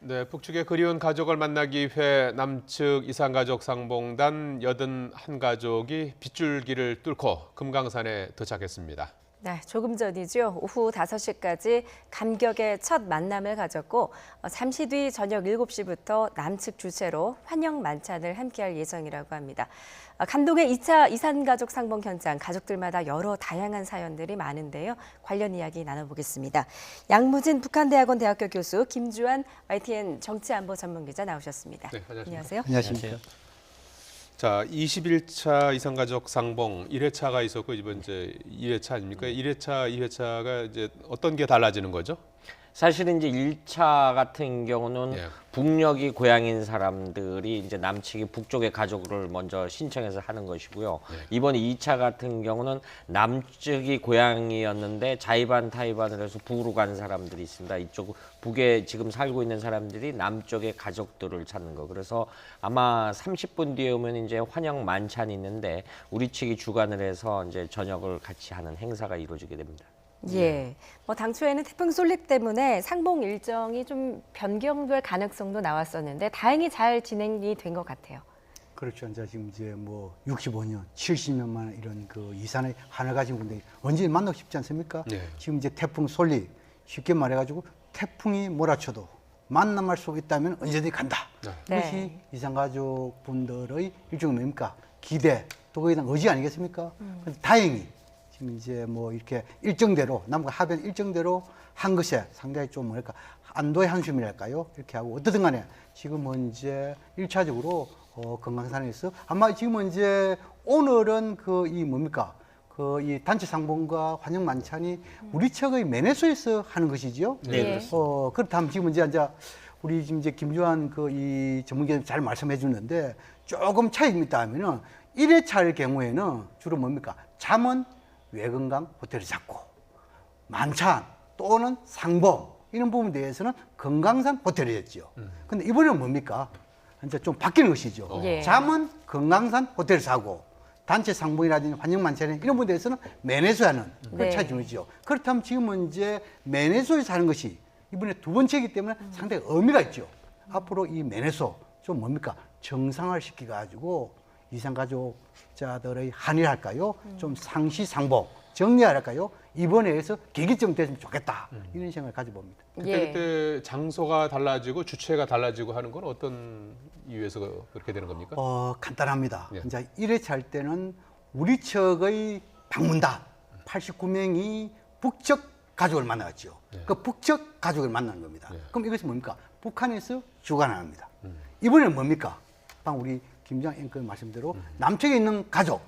네, 북측의 그리운 가족을 만나기 위해 남측 이산가족 상봉단 81가족이 빗줄기를 뚫고 금강산에 도착했습니다. 네, 조금 전이죠. 오후 5시까지 감격의 첫 만남을 가졌고 잠시 뒤 저녁 7시부터 남측 주최로 환영 만찬을 함께할 예정이라고 합니다. 감동의 2차 이산가족 상봉 현장, 가족들마다 여러 다양한 사연들이 많은데요. 관련 이야기 나눠보겠습니다. 양무진 북한대학원 대학교 교수, 김주환 YTN 정치안보 전문기자 나오셨습니다. 네, 안녕하세요. 안녕하십니까. 자, 21차 이산가족 상봉 1회차가 있었고 이번 이제 2회차 아닙니까? 1회차, 2회차가 이제 어떤 게 달라지는 거죠? 사실은 이제 1차 같은 경우는 예. 북녘이 고향인 사람들이 이제 남측이 북쪽의 가족을 먼저 신청해서 하는 것이고요. 이번 2차 같은 경우는 남측이 고향이었는데 자의반 타의반을 해서 북으로 간 사람들이 있습니다. 이쪽 북에 지금 살고 있는 사람들이 남쪽의 가족들을 찾는 거. 그래서 아마 30분 뒤에 오면 이제 환영 만찬이 있는데 우리 측이 주관을 해서 이제 저녁을 같이 하는 행사가 이루어지게 됩니다. 예, 당초에는 태풍 솔릭 때문에 상봉 일정이 좀 변경될 가능성도 나왔었는데 다행히 잘 진행이 된 것 같아요. 그렇죠. 이제 지금 이제 뭐 65년, 70년 만에 이런 그 이산의 하늘 가진 분들이 언제 만나고 싶지 않습니까? 네. 지금 이제 태풍 솔리 쉽게 말해가지고 태풍이 몰아쳐도 만남할 수 있다면 언제든지 간다. 네. 이것이 이산가족 분들의 일종의 뭡니까? 기대 또 거기에 대한 의지 아니겠습니까? 근데 다행히 지금 이제 뭐 이렇게 일정대로 남과 하변 일정대로 한 것에 상당히 좀 뭐랄까 안도의 한숨이랄까요? 이렇게 하고 어떻든 간에 지금은 이제 1차적으로 금강산에서 아마 지금은 이제 오늘은 그 이 뭡니까? 그 이 단체 상봉과 환영 만찬이 우리 측의 매네소에서 하는 것이지요. 네. 그렇다면 지금 이제 우리 지금 이제 김주환 그 이 전문가님 잘 말씀해 주는데 조금 차이가 있다 하면은 1회차의 경우에는 주로 뭡니까? 잠은 외건강 호텔을 잡고 만찬 또는 상봉 이런 부분에 대해서는 금강산 호텔이었죠. 근데 이번에는 뭡니까? 이제 좀 바뀌는 것이죠. 예. 잠은 금강산 호텔을 사고 단체 상봉이라든지 환영 만찬 이런 부분에 대해서는 매네소에 하는 그런 네. 차이점이 있죠. 그렇다면 지금은 이제 매네소에서 하는 것이 이번에 두 번째이기 때문에 상당히 의미가 있죠. 앞으로 이 매네소 좀 뭡니까? 정상화를 시켜가지고 이산가족자들의 한일할까요? 좀 상시상봉 정리할까요? 이번에 해서 계기점 됐으면 좋겠다. 이런 생각을 가져봅니다. 그때 장소가 달라지고 주체가 달라지고 하는 건 어떤 이유에서 그렇게 되는 겁니까? 간단합니다. 예. 이제 1회차 할 때는 우리 측의 방문단 89명이 북측 가족을 만나갔죠. 그 북측 가족을 만나는 겁니다. 그럼 이것이 뭡니까? 북한에서 주관합니다. 이번에는 뭡니까? 방금 우리 김장 앵커 말씀대로 남측에 있는 가족,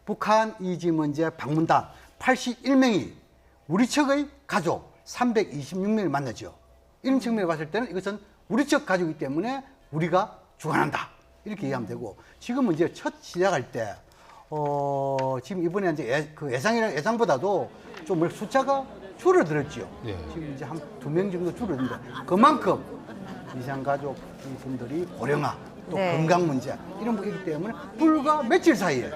북한 이 지금 이제 방문단 81명이 우리 측의 가족 326명을 만나죠. 이런 측면에 봤을 때는 이것은 우리 측 가족이기 때문에 우리가 주관한다. 이렇게 이해하면 되고 지금은 이제 첫 시작할 때 지금 이번에 이제 예상보다도 좀 숫자가 줄어들었죠. 예. 지금 이제 한 2명 정도 줄어든데 그만큼 이산가족 분들이 고령화 또 네. 건강 문제 이런 부분이기 때문에 불과 며칠 사이에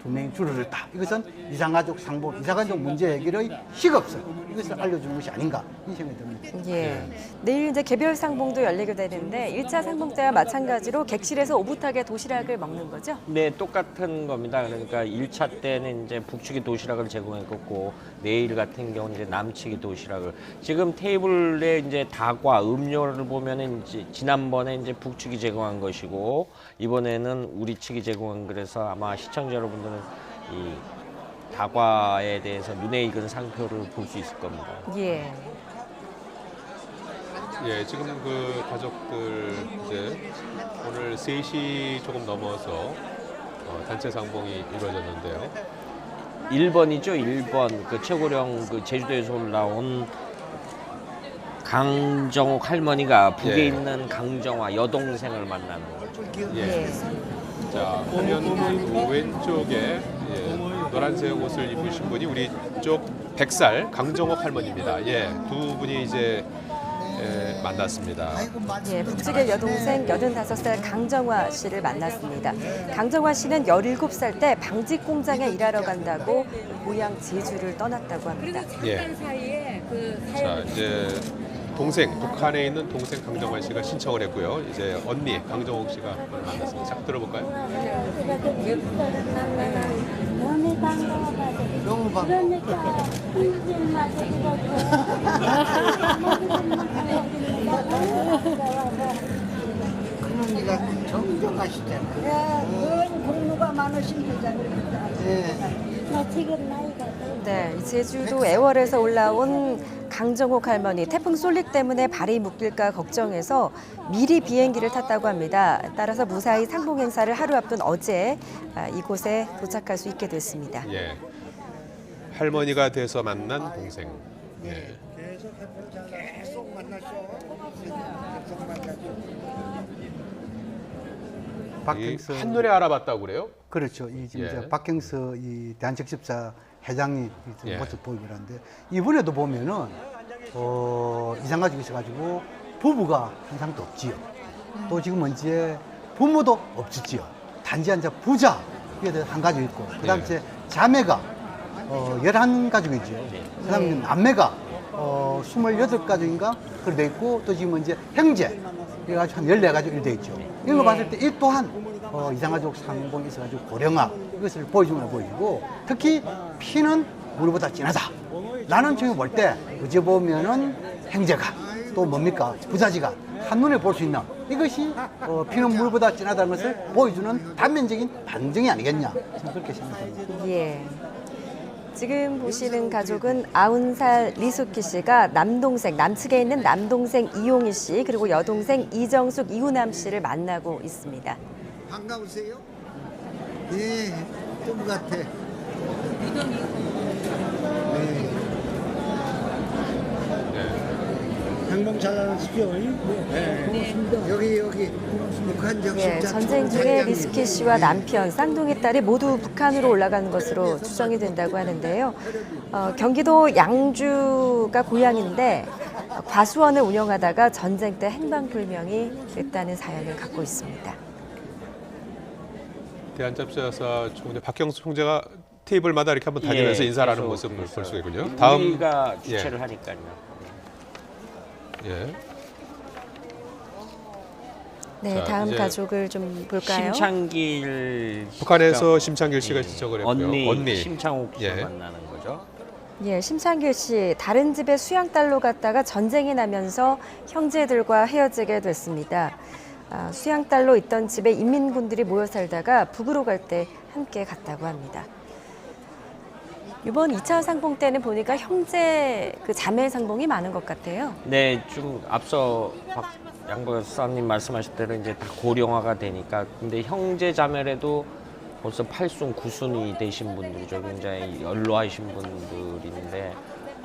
2명이 줄어들었다. 이것은 이산가족 상봉, 이산가족 문제 해결의 시급성 이것을 알려주는 것이 아닌가 이 생각이 듭니다. 예. 내일 이제 개별 상봉도 열리게 되는데 1차 상봉 때와 마찬가지로 객실에서 오붓하게 도시락을 먹는 거죠? 네, 똑같은 겁니다. 그러니까 1차 때는 이제 북측이 도시락을 제공했고 내일 같은 경우는 이제 남측이 도시락을 지금 테이블에 이제 다과 음료를 보면은 이제 지난번에 이제 북측이 제공한 것이고 이번에는 우리 측이 제공한 그래서 아마 시청자 여러분들은 이 다과에 대해서 눈에 익은 상표를 볼 수 있을 겁니다. 예. 예, 지금 그 가족들 이제 오늘 3시 조금 넘어서 단체 상봉이 이루어졌는데요. 1번이죠, 1번. 그 최고령 그 제주도에서 올라온 강정옥 할머니가 북에 예. 있는 강정화 여동생을 만나는 거죠. 예. 예. 자, 화면 그 왼쪽에 노란색 옷을 입으신 분이 우리 쪽 100살 강정옥 할머니입니다. 예, 두 분이 이제 만났습니다. 예, 북측의 여동생 85살 강정화 씨를 만났습니다. 강정화 씨는 17살 때 방직 공장에 일하러 간다고 고향 제주를 떠났다고 합니다. 예. 자, 이제 동생, 북한에 있는 동생 강정환 씨가 신청을 했고요. 이제 언니 강정옥 씨가 만났습니다. 잠깐 들어볼까요? 너무 반가워. 그러니까 큰언니가 정정하시잖아. 공부가 많으신 분이잖아요. 나 지금 나이가 네, 이 제주도 애월에서 올라온 강정옥 할머니 태풍 솔릭 때문에 발이 묶일까 걱정해서 미리 비행기를 탔다고 합니다. 따라서 무사히 상봉 행사를 하루 앞둔 어제 이곳에 도착할 수 있게 됐습니다. 예. 할머니가 돼서 만난 동생. 예. 계속 만나죠. 계속 만나죠. 이 박경서 한눈에 알아봤다고 그래요? 그렇죠. 이 지금 예. 박경서 이 대한적십사 회장이 예. 모습 보이긴 한데 이번에도 보면은 이상가족이 있어가지고 부부가 항상 또 없지요. 또 지금 이제 부모도 없지요. 단지 이제 부자 이게 한 가족 있고 그다음 예. 이제 자매가 11가족이지요. 그다음에 남매가 28가족인가 그렇게 돼 있고 또 지금 이제 형제 그래가지고 한 14가족 이렇게 돼 있죠. 이런 거 봤을 때 이 또한 이상가족 상봉이 있어가지고 고령화 이것을 보여주는 거 보이고 특히 피는 물보다 진하다. 나는 지금 볼 때 어제 보면은 형제가 또 뭡니까 부자지가 한눈에 볼 수 있는 이것이 피는 물보다 진하다는 것을 보여주는 단면적인 반증이 아니겠냐 저는 그렇게 생각합니다. 예. 지금 보시는 가족은 90살 리숙희 씨가 남측에 있는 남동생 이용희 씨 그리고 여동생 이정숙, 이우남 씨를 만나고 있습니다. 반가우세요? 네, 꿈 같아. 네. 항공 잘 나가십시오. 네. 여기 북한 예, 적십자 전쟁 중에 리숙희 씨와 남편, 쌍둥이 딸이 모두 북한으로 올라간 것으로 추정이 된다고 하는데요. 경기도 양주가 고향인데 과수원을 운영하다가 전쟁 때 행방불명이 됐다는 사연을 갖고 있습니다. 대한잡사사 총재 박경수 총재가 테이블마다 이렇게 한번 다니면서 예, 인사를 하는 계속 모습을 볼 수가 있군요. 우리가 다음 주최를 하니까요. 예. 네, 자, 다음 이제 가족을 좀 볼까요? 심창길 북한에서 심창길 씨가 예. 지적을 했고요. 언니 심창옥 씨와 예. 만나는 거죠. 예, 심창길 씨 다른 집에 수양딸로 갔다가 전쟁이 나면서 형제들과 헤어지게 됐습니다. 수양딸로 있던 집에 인민군들이 모여 살다가 북으로 갈 때 함께 갔다고 합니다. 이번 2차 상봉 때는 보니까 형제 그 자매 상봉이 많은 것 같아요. 네, 좀 앞서 양보 여사님 말씀하실 대로 이제 다 고령화가 되니까 근데 형제 자매래도 벌써 8순, 9순이 되신 분들이죠. 굉장히 연로하신 분들인데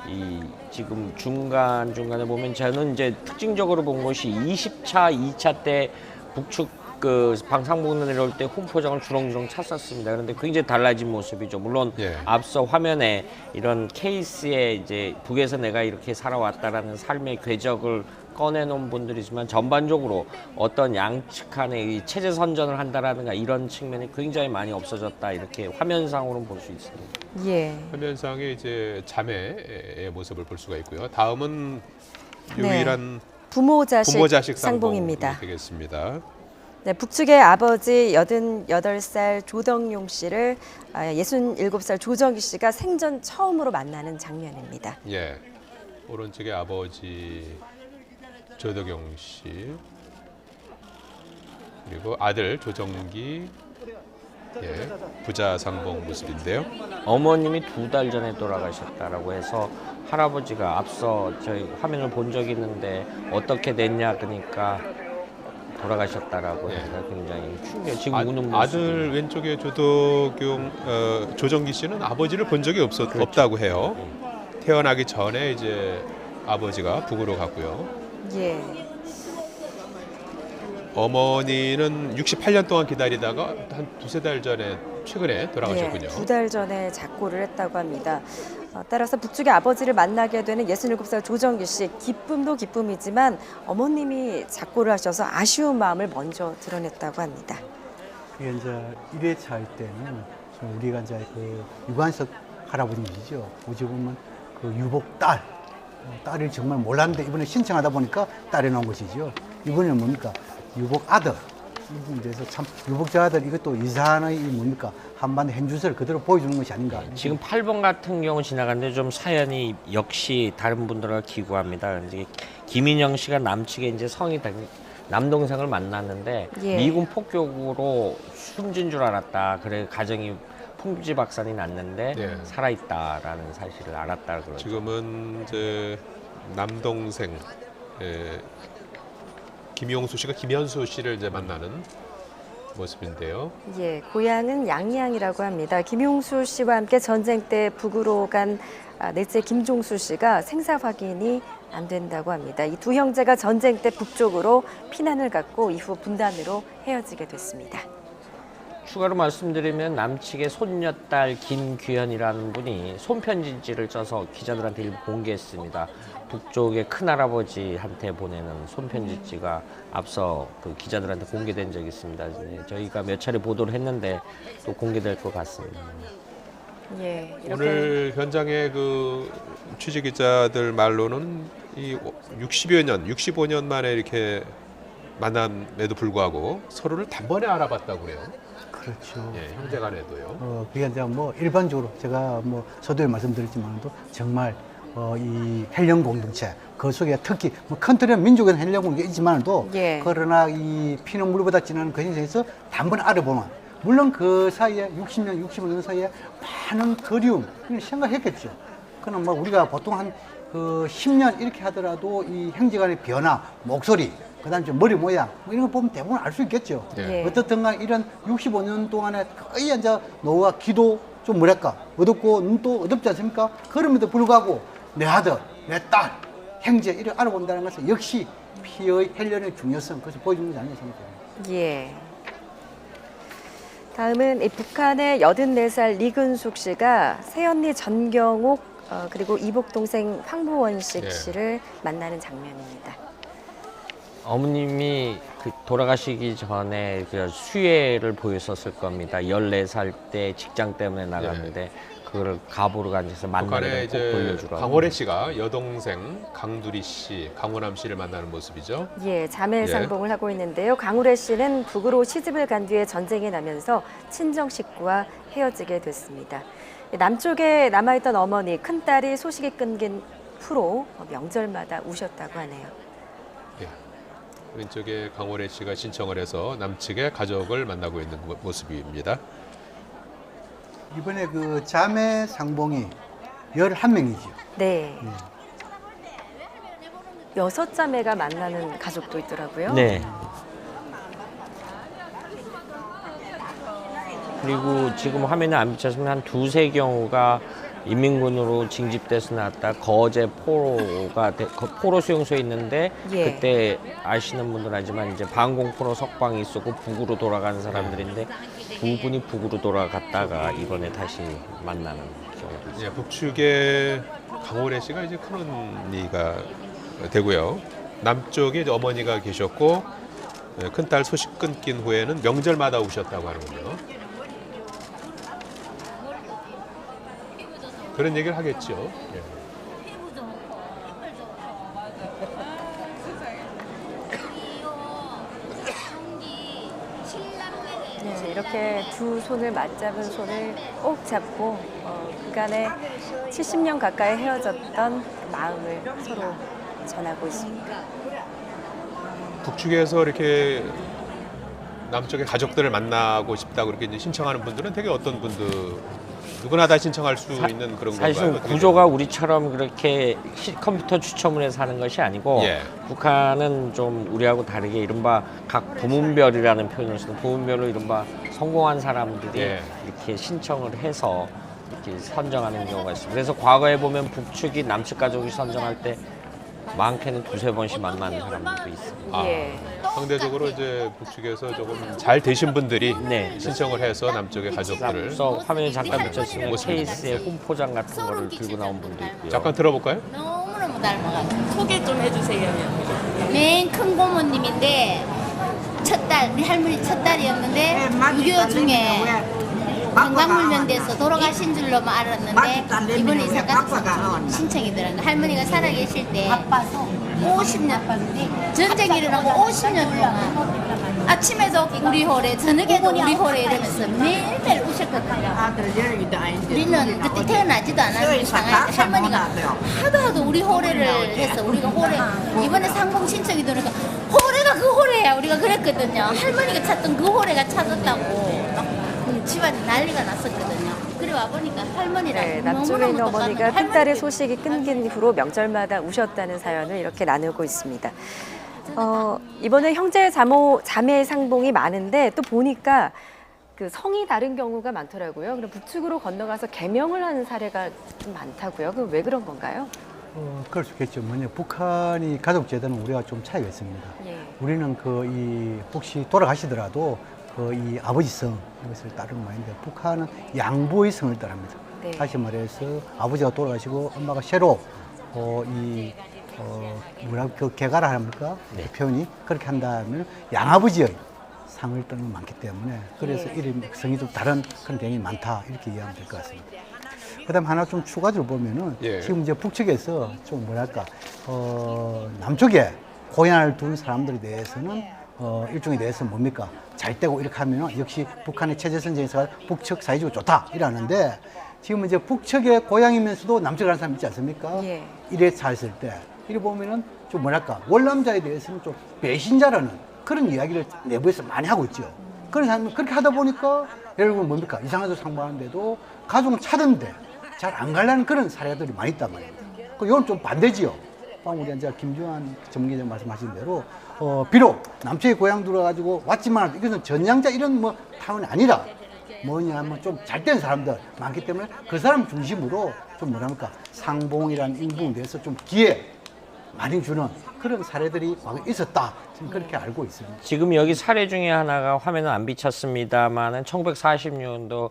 이 지금 중간에 보면 저는 이제 특징적으로 본 것이 20차, 2차 때 북측 그 방상봉으로 내려올 때 훈포장을 주렁주렁 찼었습니다. 그런데 굉장히 달라진 모습이죠. 물론 예. 앞서 화면에 이런 케이스에 이제 북에서 내가 이렇게 살아왔다라는 삶의 궤적을 꺼내놓은 분들이지만 전반적으로 어떤 양측 간의 이 체제 선전을 한다라든가 이런 측면이 굉장히 많이 없어졌다 이렇게 화면상으로는 볼 수 있습니다. 예. 화면상에 이제 자매의 모습을 볼 수가 있고요. 다음은 네. 유일한 부모 자식 부모자식 상봉입니다. 상봉이 되겠습니다. 네, 북측의 아버지 88살 조덕용 씨를 67살 조정기 씨가 생전 처음으로 만나는 장면입니다. 예. 오른쪽에 아버지 조덕용 씨 그리고 아들 조정기 예, 부자 상봉 모습인데요. 어머님이 2달 전에 돌아가셨다라고 해서 할아버지가 앞서 저희 화면을 본 적이 있는데 어떻게 됐냐 그러니까 돌아가셨다라고 예. 해서 굉장히 충격. 지금 우는 모습. 아들 왼쪽에 조정기 씨는 아버지를 본 적이 없다고 해요. 태어나기 전에 이제 아버지가 북으로 갔고요. 예. 어머니는 68년 동안 기다리다가 한 2-3달 전에 최근에 돌아가셨군요. 2달 전에 작고를 했다고 합니다. 따라서 북측의 아버지를 만나게 되는 67살 조정기 씨, 기쁨도 기쁨이지만 어머님이 작고를 하셔서 아쉬운 마음을 먼저 드러냈다고 합니다. 그게 이제 1회차 할 때는 우리가 이제 그 유관석 할아버님이시죠. 어찌 보면 그 유복 딸, 딸을 정말 몰랐는데 이번에 신청하다 보니까 딸이 나온 것이죠. 이번에는 뭡니까? 유복 아들. 그래서 참 유복자 아들 이것도 이산의 뭡니까? 한반도 현주소를 그대로 보여주는 것이 아닌가. 지금 8번 같은 경우 지나갔는데 좀 사연이 역시 다른 분들과 기구합니다. 이제 김인영 씨가 남측에 이제 성이 된 남동생을 만났는데 예. 미군 폭격으로 숨진 줄 알았다. 그래 가정이 풍지박산이 났는데 예. 살아있다라는 사실을 알았다 그러죠. 지금은 이제 남동생 김용수 씨가 김현수 씨를 이제 만나는 모습인데요. 예, 고향은 양양이라고 합니다. 김용수 씨와 함께 전쟁 때 북으로 간 넷째 김종수 씨가 생사 확인이 안 된다고 합니다. 이 두 형제가 전쟁 때 북쪽으로 피난을 갔고 이후 분단으로 헤어지게 됐습니다. 추가로 말씀드리면 남측의 손녀딸 김규현이라는 분이 손편지지를 써서 기자들한테 일부 공개했습니다. 북쪽의 큰할아버지한테 보내는 손편지지가 앞서 그 기자들한테 공개된 적이 있습니다. 저희가 몇 차례 보도를 했는데 또 공개될 것 같습니다. 예, 이렇게 오늘 현장의 그 취재 기자들 말로는 이 65년 만에 이렇게 만남에도 불구하고 서로를 단번에 알아봤다고 그래요. 그렇죠. 예, 형제간에도요. 그게 이제 뭐 일반적으로 제가 뭐 서두에 말씀드렸지만도 정말 이 헬령 공동체 그 속에 특히 뭐 컨트리 민족은 헬령 공동체 있지만도 예. 그러나 이 피는 물보다 진한 그 현장에서 단번에 알아보는 물론 그 사이에 60년, 65년 사이에 많은 그리움 생각했겠죠. 그러나 뭐 우리가 보통 한 그 10년 이렇게 하더라도 이 형제간의 변화, 목소리, 그다음에 좀 머리 모양 뭐 이런 거 보면 대부분 알 수 있겠죠. 예. 어떻든 간 이런 65년 동안에 거의 이제 노후와 기도 좀 뭐랄까 어둡고 눈도 어둡지 않습니까? 그럼에도 불구하고 내 아들, 내 딸, 형제 이를 알아본다는 것은 역시 피의 헬련의 중요성 그것을 보여주는 것이 아닌가 생각합니다. 예. 다음은 이 북한의 84살 리근숙 씨가 새언니 전경옥 그리고 이복 동생 황보원식 예. 씨를 만나는 장면입니다. 어머님이 그 돌아가시기 전에 그 수혜를 보였었을 겁니다. 14살 때 직장 때문에 나갔는데 그걸 가보러 앉아서 북한의 만나면 꼭 이제 돌려주라고. 강월애 씨가 여동생 강두리 씨, 강호남 씨를 만나는 모습이죠. 예, 자매 상봉을 하고 있는데요. 강우래 씨는 북으로 시집을 간 뒤에 전쟁이 나면서 친정 식구와 헤어지게 됐습니다. 남쪽에 남아있던 어머니, 큰딸이 소식이 끊긴 후로 명절마다 우셨다고 하네요. 예. 왼쪽에 강월애 씨가 신청을 해서 남측의 가족을 만나고 있는 모습입니다. 이번에 그 자매 상봉이 11명이죠. 네. 6자매가 만나는 가족도 있더라고요. 네. 그리고 지금 화면에 안 비쳤으면 한 두세 경우가 인민군으로 징집돼서 나왔다 거제 포로 수용소에 있는데 예. 그때 아시는 분들은 알지만 이제 반공포로 석방이 있었고 북으로 돌아가는 사람들인데 두 분이 북으로 돌아갔다가 이번에 다시 만나는 경우도 있어요. 예, 북측에 강월애 씨가 이제 큰언니가 되고요. 남쪽에 이제 어머니가 계셨고 큰딸 소식 끊긴 후에는 명절마다 오셨다고 하는군요. 그런 얘기를 하겠죠. 예. 네, 이렇게 두 손을 맞잡은 손을 꼭 잡고 그간에 70년 가까이 헤어졌던 마음을 서로 전하고 있습니다. 북측에서 이렇게 남쪽의 가족들을 만나고 싶다고 그렇게 이제 신청하는 분들은 되게 어떤 분들 누구나 다 신청할 수 있는 그런 건가요? 사실은 어떻게 구조가 우리처럼 그렇게 컴퓨터 추첨을 해서 하는 것이 아니고 예. 북한은 좀 우리하고 다르게 이른바 각 부문별이라는 표현을 쓰는 부문별로 이른바 성공한 사람들이 예. 이렇게 신청을 해서 이렇게 선정하는 경우가 있습니다. 그래서 과거에 보면 북측이 남측 가족이 선정할 때 많게는 두세 번씩 만나는 사람들도 있습니다. 예. 상대적으로 이제 북측에서 조금 잘 되신 분들이 네. 신청을 해서 남쪽의 가족들을 앞서 화면에 잠깐 비쳤으면 모습입니다. 케이스에 홈포장 같은 거를 들고 나온 분도 있고요. 잠깐 들어볼까요? 너무너무 닮아가지고 소개 좀 해주세요. 맨 큰 고모님인데 첫딸 우리 할머니 첫딸이었는데 6.25 중에 건강불면대에서 돌아가신 줄로만 알았는데 이번에 이사가족상품 신청이 들어간 거. 할머니가 살아계실 때 50년 전쟁이 일어나고 50년 동안 아침에도 우리 홀에 저녁에도 우리 홀에 이러면서 매일매일 오셨거든요. 우리는 그때 태어나지도 않았는데 상하이 할머니가 하도 우리 홀에를 해서 우리가 홀에 이번에 상봉 신청이 들어오니까 홀에가 그 홀에야 우리가 그랬거든요. 할머니가 찾던 그 홀에가 찾았다고 막 집안이 난리가 났었거든요. 그래 와보니까 할머니랑 네, 남쪽에 있는 어머니가 큰딸의 소식이 끊긴 이후로 명절마다 우셨다는 사연을 이렇게 나누고 있습니다. 이번에 형제 자매 상봉이 많은데 또 보니까 그 성이 다른 경우가 많더라고요. 그럼 북측으로 건너가서 개명을 하는 사례가 좀 많다고요. 그럼 왜 그런 건가요? 그럴 수 있겠죠. 북한이 가족 제도는 우리가 좀 차이가 있습니다. 예. 우리는 혹시 돌아가시더라도 이 아버지 성 이것을 따르는 모양인데 북한은 양보의 성을 따릅니다. 네. 다시 말해서 아버지가 돌아가시고 엄마가 새로 개가라 합니까? 그 표현이 그렇게 한다면 양아버지의 상을 떠는 많기 때문에 그래서 이름 성이 좀 다른 그런 경향이 많다 이렇게 이해하면 될 것 같습니다. 그다음 하나 좀 추가적으로 보면은 지금 이제 북측에서 좀 남쪽에 고향을 둔 사람들에 대해서는 일종에 대해서 뭡니까? 잘 되고 이렇게 하면은 역시 북한의 체제선전에서 북측 사회주의가 좋다 이러는데 지금 이제 북측의 고향이면서도 남쪽에 가는 사람 있지 않습니까? 예. 이래 살았을 때 이래 보면은 좀 월남자에 대해서는 좀 배신자라는 그런 이야기를 내부에서 많이 하고 있죠. 그런 사람은 그렇게 하다 보니까 여러분 뭡니까? 이상하게 상봉하는데도 가족은 찾은데 잘 안 가려는 그런 사례들이 많이 있단 말입니다. 이건 좀 반대지요. 방금 우리 이제 김주환 전문기자 말씀하신 대로 비록 남쪽에 고향 들어가지고 왔지만 이것은 전향자 이런 타운이 아니라 뭐냐면 좀 잘된 사람들 많기 때문에 그 사람 중심으로 좀 상봉이라는 인부에 대해서 좀 기회 많이 주는 그런 사례들이 과거에 있었다. 지금 그렇게 알고 있습니다. 지금 여기 사례 중에 하나가 화면은 안 비쳤습니다만은 1940년도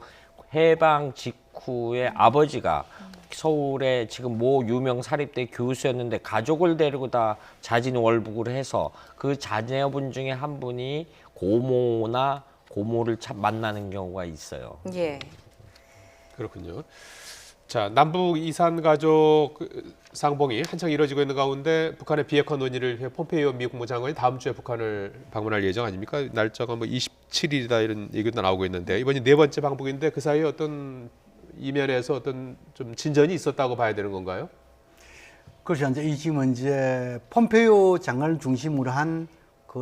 해방 직후에 아버지가 서울에 지금 모 유명 사립대 교수였는데 가족을 데리고 다 자진월북을 해서 그 자녀분 중에 한 분이 고모나 고모를 만나는 경우가 있어요. 예. 그렇군요. 자, 남북 이산 가족 상봉이 한창 이뤄지고 있는 가운데 북한의 비핵화 논의를 위해 폼페이오 미 국무장관이 다음 주에 북한을 방문할 예정 아닙니까? 날짜가 27일이다 이런 얘기도 나오고 있는데 이번이 네 번째 방북인데 그 사이에 어떤 이면에서 어떤 좀 진전이 있었다고 봐야 되는 건가요? 그렇죠. 지금 이제 폼페이오 장관을 중심으로 한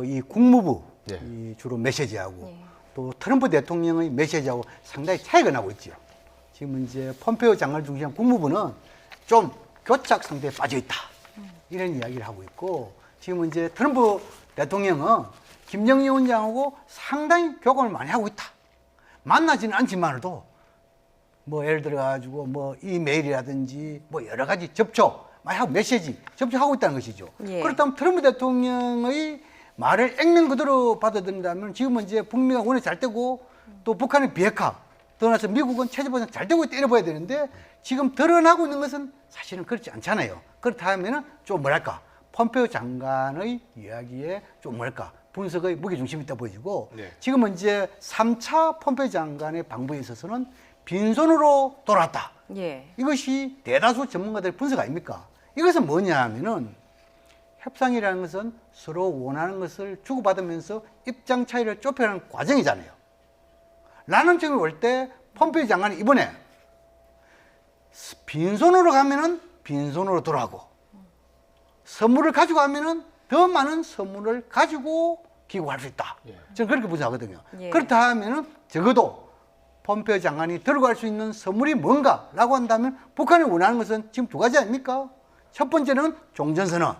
이 국무부 이 주로 메시지하고 또 트럼프 대통령의 메시지하고 상당히 차이가 나고 있죠. 지금 이제 폼페이오 장관을 중심한 국무부는 좀 교착 상태에 빠져 있다. 이런 이야기를 하고 있고 지금 이제 트럼프 대통령은 김정일 위원장하고 상당히 교감을 많이 하고 있다. 만나지는 않지만도 예를 들어 가지고 이메일이라든지 여러 가지 접촉 많이 하고 메시지 접촉하고 있다는 것이죠. 예. 그렇다면 트럼프 대통령의 말을 액면 그대로 받아들인다면 지금은 이제 북미가 워낙 잘 되고 또 북한의 비핵화 떠나서 미국은 체제보장 잘 되고 있다 이래 봐야 되는데 지금 드러나고 있는 것은 사실은 그렇지 않잖아요. 그렇다면은 좀 폼페이오 장관의 이야기에 좀 분석의 무게중심이 있다 보이고 지금은 이제 3차 폼페이오 장관의 방북에 있어서는 빈손으로 돌아왔다. 예. 이것이 대다수 전문가들의 분석 아닙니까? 이것은 뭐냐 하면은 협상이라는 것은 서로 원하는 것을 주고받으면서 입장 차이를 좁혀가는 과정이잖아요. 라는 점이 올 때 폼페이오 장관이 이번에 빈손으로 가면은 빈손으로 돌아가고 선물을 가지고 가면은 더 많은 선물을 가지고 귀국할 수 있다. 저는 그렇게 분석하거든요. 예. 그렇다 하면은 적어도 폼페이오 장관이 들어갈 수 있는 선물이 뭔가라고 한다면 북한이 원하는 것은 지금 두 가지 아닙니까? 첫 번째는 종전선언,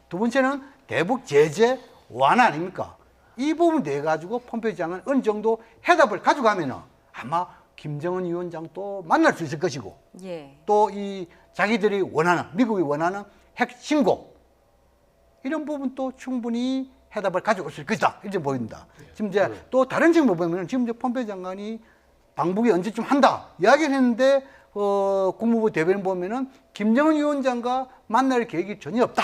두 번째는 대북 제재 완화 아닙니까? 이 부분 내 가지고 폼페이오 장관 어느 정도 해답을 가져가면은 아마 김정은 위원장도 만날 수 있을 것이고 예. 또 이 자기들이 원하는 미국이 원하는 핵 신고 이런 부분도 충분히 해답을 가져올 수 있을 것이다 이렇게 보입니다. 지금 이제 또 다른 점을 보면 지금 이제 폼페이오 장관이 방북이 언제쯤 한다 이야기를 했는데 국무부 대변인 보면은 김정은 위원장과 만날 계획이 전혀 없다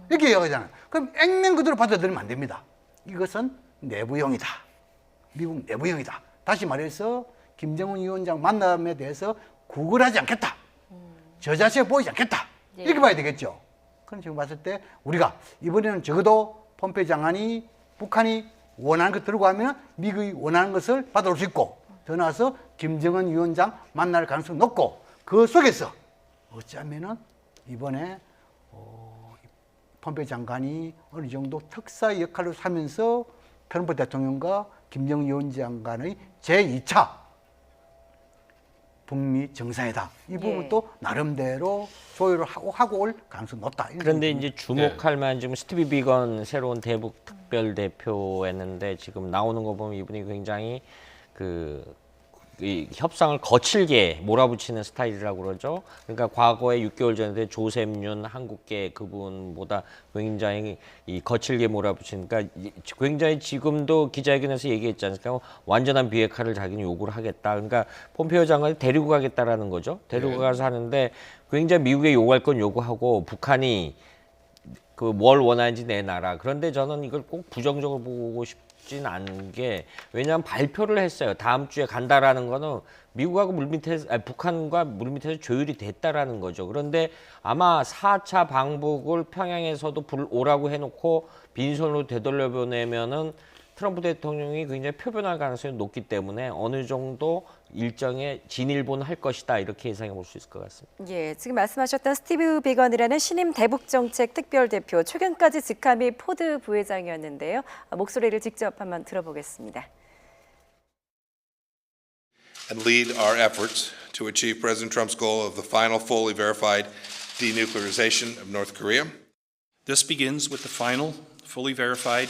이렇게 이야기하잖아요. 그럼 액면 그대로 받아들이면 안 됩니다. 이것은 내부용이다. 미국 내부용이다. 다시 말해서 김정은 위원장 만남에 대해서 구걸하지 않겠다. 저 자세에 보이지 않겠다. 이렇게 봐야 되겠죠. 그럼 지금 봤을 때 우리가 이번에는 적어도 폼페이오 장관이 북한이 원하는 것 들고 하면 미국이 원하는 것을 받아올 수 있고 더 나아가서 김정은 위원장 만날 가능성이 높고 그 속에서 어쩌면은 이번에 폼페이오 장관이 어느 정도 특사의 역할을 하면서 트럼프 대통령과 김정은 위원장 간의 제2차 북미 정상회담 이 부분도 나름대로 조율을 하고 올 가능성이 높다. 그런데 이제 주목할 만한 지금 스티브 비건 새로운 대북 특별 대표였는데 지금 나오는 거 보면 이분이 굉장히 이 협상을 거칠게 몰아붙이는 스타일이라고 그러죠. 그러니까 과거에 6개월 전에 조셉윤 한국계 그분보다 굉장히 이 거칠게 몰아붙이니까 굉장히 지금도 기자회견에서 얘기했지 않습니까? 완전한 비핵화를 자기는 요구를 하겠다. 그러니까 폼페이오 장관이 데리고 가겠다라는 거죠. 데리고 가서 하는데 굉장히 미국에 요구할 건 요구하고 북한이 뭘 원하는지 내놔라. 그런데 저는 이걸 꼭 부정적으로 보고 싶진 않은 게 왜냐하면 발표를 했어요. 다음 주에 간다라는 거는 미국하고 북한과 물밑에서 조율이 됐다라는 거죠. 그런데 아마 4차 방북을 평양에서도 오라고 해놓고 빈손으로 되돌려보내면은 트럼프 대통령이 굉장히 표변할 가능성이 높기 때문에 어느 정도 일정에 진일보할 것이다 이렇게 예상해 볼 수 있을 것 같습니다. 예, 지금 말씀하셨던 스티브 비건이라는 신임 대북정책 특별대표 최근까지 직함이 포드 부회장이었는데요. 목소리를 직접 한번 들어보겠습니다. And lead our efforts to achieve President Trump's goal of the final fully verified denuclearization of North Korea. This begins with the final fully verified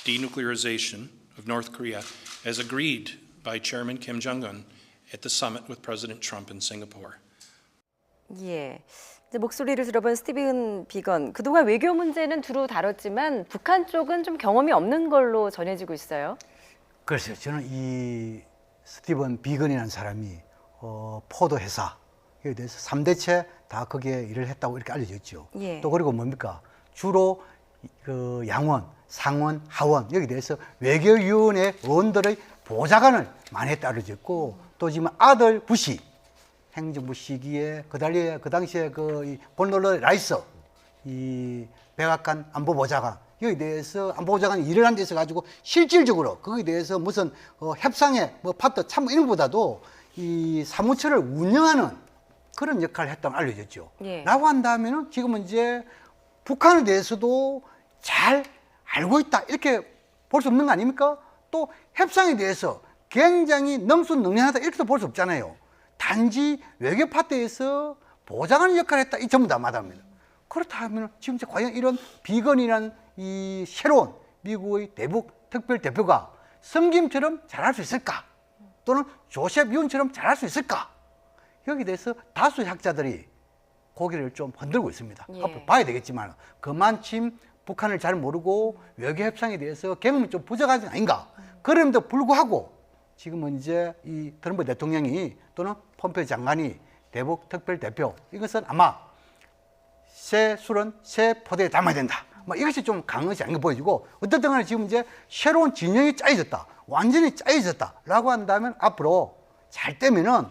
denuclearization of North Korea as agreed by Chairman Kim Jong-un at the summit with President Trump in Singapore. 예. 이제 목소리를 들어본 스티븐 비건, 그동안 외교 문제는 두루 다뤘지만 북한 쪽은 좀 경험이 없는 걸로 전해지고 있어요. 글쎄요. 저는 이 스티븐 비건이라는 사람이 포도 회사에 대해서 3대체 다 거기에 일을 했다고 이렇게 알려져 있죠. 예. 또 그리고 뭡니까? 주로 그 양원, 상원, 하원 여기 대해서 외교위원회 의원들의 보좌관을 많이 했다 알려져 있고 또 지금 아들 부시 행정부 시기에 그 당시에 그 곤돌라 라이스 이 백악관 안보보좌관 여기 대해서 안보보좌관이 일을 한 데 있어 가지고 실질적으로 거기에 대해서 무슨 협상의 파트 참 이런 것보다도 이 사무처를 운영하는 그런 역할을 했다고 알려졌죠. 예. 라고 한다면은 지금은 이제 북한에 대해서도 잘 알고 있다 이렇게 볼 수 없는 거 아닙니까? 또 협상에 대해서 굉장히 능수능란하다 이렇게도 볼 수 없잖아요. 단지 외교 파트에서 보장하는 역할을 했다 이 전부 다 마다합니다. 그렇다면 지금 과연 이런 비건이라는 이 새로운 미국의 대북 특별 대표가 성김처럼 잘할 수 있을까? 또는 조셉 윤처럼 잘할 수 있을까? 여기에 대해서 다수 학자들이 고개를 좀 흔들고 있습니다. 예. 앞으로 봐야 되겠지만 그만큼 북한을 잘 모르고 외교 협상에 대해서 경험이 좀 부족하지 아닌가. 그럼에도 불구하고 지금은 이제 이 트럼프 대통령이 또는 폼페이오 장관이 대북 특별 대표 이것은 아마 새 술은 새 포대에 담아야 된다. 이것이 좀 강한 것이 아닌가 보여지고 어떻든 간에 지금 이제 새로운 진영이 짜여졌다. 완전히 짜여졌다라고 한다면 앞으로 잘 되면은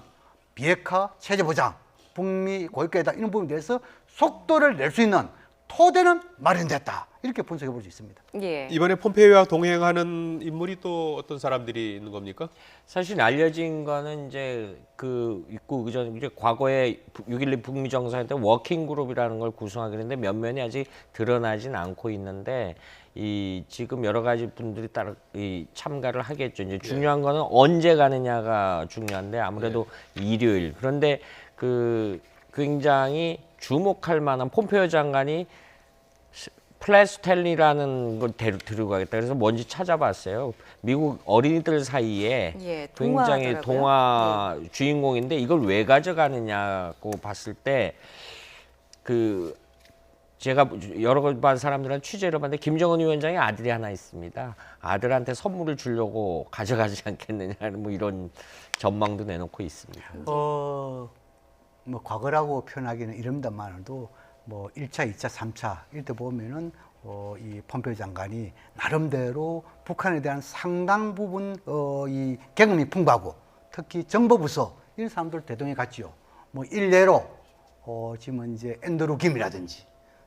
비핵화 체제 보장, 북미 고위계다 이런 부분에 대해서 속도를 낼 수 있는 토대는 마련됐다. 이렇게 분석해 볼 수 있습니다. 예. 이번에 폼페이오와 동행하는 인물이 또 어떤 사람들이 있는 겁니까? 사실 알려진 거는 이제 그전 이제 과거에 6.12 북미 정상회 때 워킹 그룹이라는 걸 구성하긴 했는데 면면이 아직 드러나진 않고 있는데 이 지금 여러 가지 분들이 따라 이 참가를 하겠죠. 이제 중요한 거는 언제 가느냐가 중요한데 아무래도 일요일. 그런데 굉장히 주목할 만한 폼페이오 장관이 플래스텔리라는 걸 들고 가겠다. 그래서 뭔지 찾아봤어요. 미국 어린이들 사이에 굉장히 동화 주인공인데 이걸 왜 가져가느냐고 봤을 때 제가 여러 번 사람들한테 취재를 봤는데 김정은 위원장의 아들이 하나 있습니다. 아들한테 선물을 주려고 가져가지 않겠느냐는 뭐 이런 전망도 내놓고 있습니다. 뭐 과거라고 표현하기는 이릅니다만도 뭐 1차, 2차, 3차 이럴 때 보면은 이 폼페이오 장관이 나름대로 북한에 대한 상당 부분 이 경험이 풍부하고 특히 정보부서 이런 사람들 대동에 갔지요. 뭐 일례로 지금 이제 앤드루 김이라든지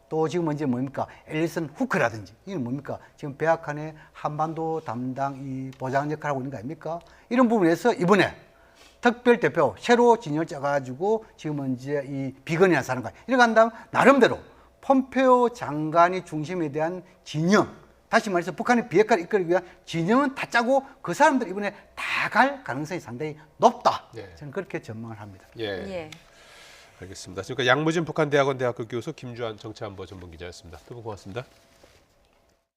또 지금 이제 뭡니까 앨리슨 후크라든지 이건 뭡니까 지금 백악관의 한반도 담당 이 보좌관 역할을 하고 있는 거 아닙니까? 이런 부분에서 이번에 특별 대표 새로 진영을 짜가지고 지금 이제 이 비건이라는 사람과 이렇게 한다면 나름대로 폼페오 장관이 중심에 대한 진영, 다시 말해서 북한의 비핵화를 이끌기 위한 진영은 다 짜고 그 사람들 이번에 다 갈 가능성이 상당히 높다. 예. 저는 그렇게 전망을 합니다. 예. 예. 알겠습니다. 지금까지 양무진 북한대학원 대학교 교수 김주환 정치안보 전문기자였습니다. 두 분 고맙습니다.